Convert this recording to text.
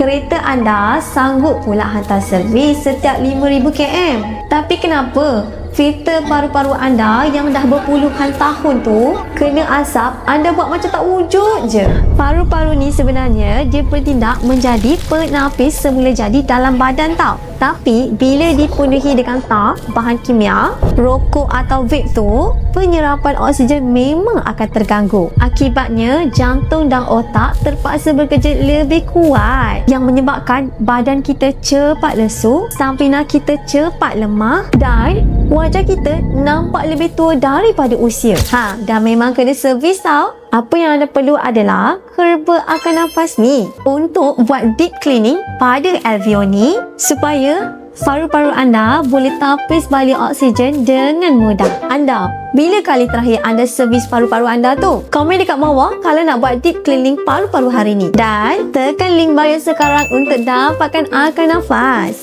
kereta anda sanggup pula hantar servis setiap 5,000 km. Tapi kenapa filter paru-paru anda yang dah berpuluhan tahun tu kena asap, anda buat macam tak wujud je? Paru-paru ni sebenarnya dia bertindak menjadi penapis semula jadi dalam badan tau. Tapi bila dipenuhi dengan tar, bahan kimia, rokok atau vape tu, penyerapan oksigen memang akan terganggu. Akibatnya jantung dan otak terpaksa bekerja lebih kuat yang menyebabkan badan kita cepat lesu, stamina kita cepat lemah dan wajah kita nampak lebih tua daripada usia. Dan memang kena servis tau. Apa yang anda perlu adalah herba akan nafas ni untuk buat deep cleaning pada alveoli ni supaya paru-paru anda boleh tapis balik oksigen dengan mudah. Anda, bila kali terakhir anda servis paru-paru anda tu? Komen dekat bawah kalau nak buat deep cleaning paru-paru hari ni. Dan tekan link bio sekarang untuk dapatkan akar nafas.